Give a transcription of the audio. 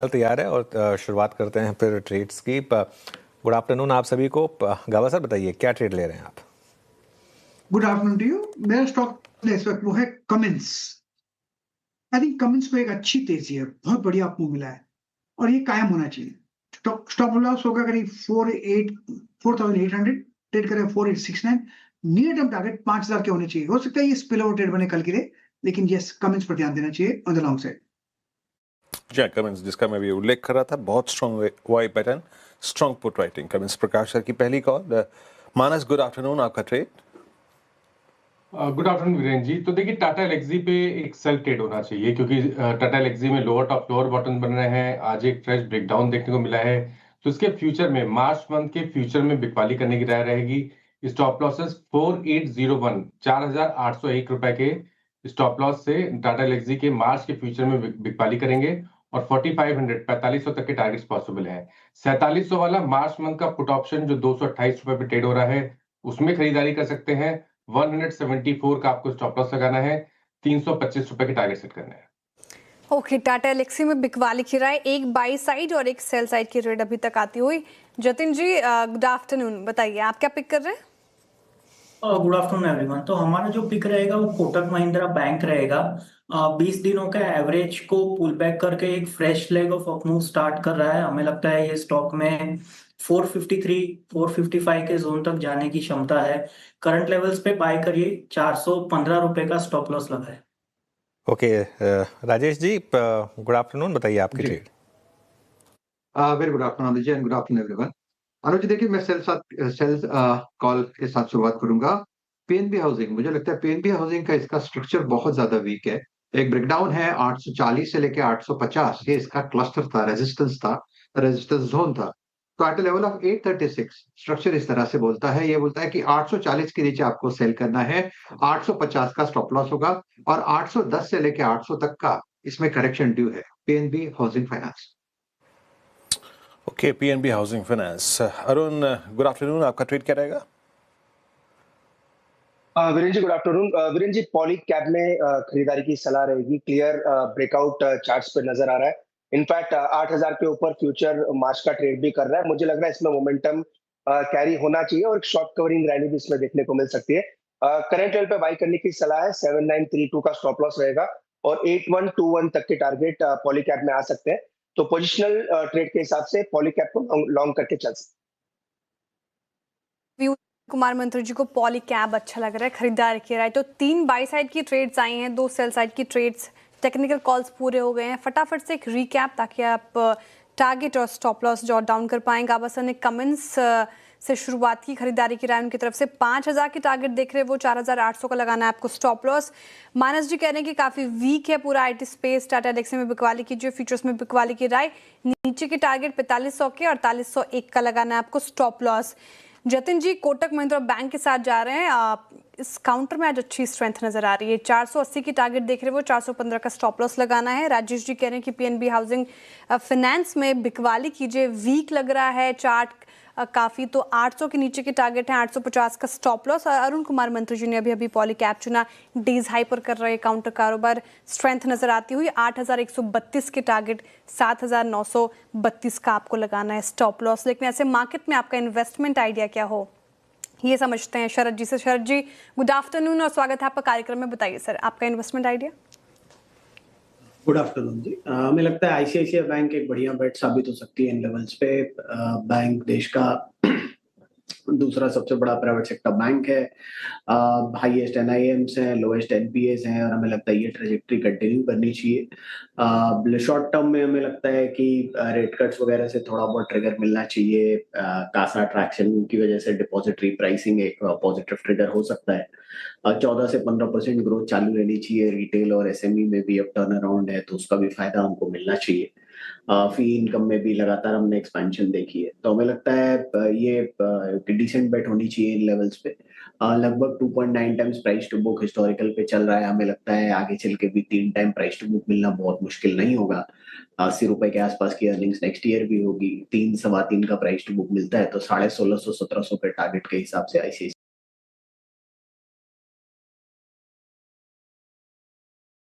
तैयार है और शुरुआत करते हैं फिर ट्रेड्स की। गुड आफ्टरनून आप सभी को। गावा सर बताइए क्या ट्रेड ले रहे हैं आप? Good afternoon to you. मेरा स्टॉक इस वक्त वो है कमिंस। आई थिंक कमिंस को एक अच्छी तेजी है, बहुत बढ़िया अप मूव मिला है और ये कायम होना चाहिए। स्टॉप लॉस होगा करीब 4800 ट्रेड करें 4869। नियर टर्म टारगेट 5000 के होने चाहिए। हो सकता है ये स्पिल ओवर ट्रेड बने कल के लिए, लेकिन यस कमिंस पर ध्यान देना चाहिए ऑन द लॉन्ग साइड। जी कमिंस जिसका मैं भी उल्लेख कर रहा था, बहुत strong Y pattern, strong put writing. Cummins Prakash sir की पहली कॉल। मानस गुड आफ्टरनून, आपका trade? Good afternoon Virendra ji. तो देखिए टाटा एलेक्सी पे एक सेल ट्रेड होना चाहिए क्योंकि टाटा एलेक्सी में लोअर टॉप लोअर बॉटम बन रहे हैं। आज एक फ्रेश ब्रेकडाउन देखने को मिला है, तो इसके फ्यूचर में मार्च मंथ के फ्यूचर में बिकवाली करने की राय रहेगी। स्टॉप लॉसेस 4801 4801 रुपए के स्टॉप लॉस से टाटा एलेक्सी के मार्च के फ्यूचर में बिकवाली करेंगे और 4500 4500 तक के टारगेट्स पॉसिबल है। 4700 वाला मार्च मंथ का पुट ऑप्शन जो 228 रुपए पे ट्रेड हो रहा है, उसमें खरीदारी कर सकते हैं। 174 का आपको स्टॉप लॉस लगाना है, 325 रुपए के टारगेट सेट करना है। ओके, टाटा एलेक्सी में बिकवाली की राय, एक बाई साइड और एक सेल साइड की रेट अभी तक आती हुई। जतिन जी गुड आफ्टरनून, बताइए आप क्या पिक कर रहे हैं? Good afternoon everyone. तो हमारा जो पिक रहेगा वो कोटक महिंद्रा बैंक रहेगा। 20 दिनों का एवरेज को पुल बैक करके एक fresh leg of up move start कर रहा है। हमें लगता है ये स्टॉक में 453 455 के जोन तक जाने की क्षमता है। करंट लेवल्स पे बाय करिए, 415 रुपए का स्टॉप लॉस लगा है। Okay Rajesh ji good afternoon, बताइए आपकी trade? Very good afternoon ji and good afternoon everyone. Anuj ji देखिए, मैं सेल्स कॉल के साथ शुरुआत करूंगा। पीएनबी हाउसिंग, मुझे लगता है पीएनबी हाउसिंग का इसका स्ट्रक्चर बहुत ज्यादा वीक है। एक ब्रेकडाउन है 840 से लेके 850, ये इसका क्लस्टर था, रेजिस्टेंस जोन था। तो एट लेवल ऑफ 836 स्ट्रक्चर इस तरह से बोलता है, ये बोलता है कि 840 के नीचे आपको सेल करना है, 850 का स्टॉप लॉस होगा और 810 से लेके 800 तक का इसमें करेक्शन ड्यू है। PNB housing finance. Okay, PNB housing finance. Arun good afternoon, आपका ट्रेड क्या रहेगा? Virendra ji good afternoon. वीरेंद्र जी पॉली कैप में खरीदारी की सलाह रहेगी। क्लियर ब्रेकआउट चार्ट्स पे नजर आ रहा है। इनफैक्ट 8000 के ऊपर फ्यूचर मार्च का ट्रेड भी कर रहा है। मुझे लग रहा है इसमें मोमेंटम कैरी होना चाहिए और एक शॉर्ट कवरिंग रैली भी इसमें देखने को मिल सकती है। करंट लेवल पे बाई करने की सलाह है। 7932 का स्टॉप लॉस रहेगा और 8121 तक के टारगेट पॉली कैप में आ सकते हैं। तो पोजिशनल ट्रेड के हिसाब से पॉली कैप को लॉन्ग करके चल सकते। कुमार मंत्री जी को पॉली कैब अच्छा लग रहा है, खरीदारी की राय। तो 3 बाई साइड की ट्रेड्स आई हैं, 2 सेल साइड की ट्रेड्स, टेक्निकल कॉल्स पूरे हो गए हैं। फटाफट से एक रीकैप ताकि आप टारगेट और स्टॉप लॉस जॉट डाउन कर पाएंगे। आवासन ने कमिंस से शुरुआत की, खरीदारी की राय उनकी तरफ से 5000 की टारगेट देख रहे हैं, वो 4800 का लगाना है आपको स्टॉप लॉस। मानस जी कह रहे हैं कि काफी वीक है पूरा आईटी स्पेस। टाटा एलेक्सी में बिकवाली कीजिए, फ्यूचर्स में बिकवाली की राय। नीचे की टारगेट 4500 के, 4801 का लगाना है आपको स्टॉप लॉस। जतिन जी कोटक महिंद्रा बैंक के साथ जा रहे हैं। इस काउंटर में आज अच्छी स्ट्रेंथ नजर आ रही है, 480 की टारगेट देख रहे हैं, वो 415 का स्टॉप लॉस लगाना है। राजेश जी कह रहे हैं कि पीएनबी हाउसिंग फाइनेंस में बिकवाली कीजिए, वीक लग रहा है चार्ट काफी। तो 800 के नीचे की टारगेट है, 850 का स्टॉप लॉस। अरुण कुमार मंत्री जी ने अभी पॉली कैप चुना, डेज हाई पर कर रहे काउंटर कारोबार, स्ट्रेंथ नजर आती हुई। 8132 के टारगेट, 7932 का आपको लगाना है स्टॉप लॉस। लेकिन ऐसे मार्केट में आपका इन्वेस्टमेंट आइडिया क्या हो, ये समझते हैं शरद जी से। शरद जी गुड आफ्टरनून और स्वागत है आपका कार्यक्रम में। बताइए सर आपका इन्वेस्टमेंट आइडिया। गुड आफ्टरनून जी। हमें लगता है आईसीआईसीआई बैंक एक बढ़िया बेट साबित हो सकती है इन लेवल्स पे। बैंक देश का दूसरा सबसे बड़ा प्राइवेट सेक्टर बैंक है। हाईएस्ट एनआईएम्स हैं, लोएस्ट एनपीएस हैं और हमें लगता है ये ट्रेजेक्टरी कंटिन्यू करनी चाहिए। शॉर्ट टर्म में हमें लगता है कि रेट कट्स वगैरह से थोड़ा बहुत ट्रिगर मिलना चाहिए। कासा अट्रैक्शन की वजह से डिपॉजिट रीप्राइसिंग एक पॉजिटिव ट्रिगर हो सकता है। 14 से 15% ग्रोथ चालू रहनी चाहिए। रिटेल और एसएमई में भी अब टर्न अराउंड है तो उसका भी फायदा हमको मिलना चाहिए। फी इनकम में भी लगातार हमने एक्सपेंशन देखी है, तो हमें लगता है ये डिसेंट बेट होनी चाहिए इन लेवल्स पे। लगभग 2.9 times price to book historical पे चल रहा है। हमें लगता है आगे चल के भी 3 टाइम प्राइस टू बुक मिलना बहुत मुश्किल नहीं होगा। 80 रुपए के आसपास की अर्निंग्स नेक्स्ट ईयर भी होगी। 3 सवा 3 का प्राइस टू बुक मिलता है तो 1650 1700 पे टारगेट के हिसाब से आईसीआईसीआई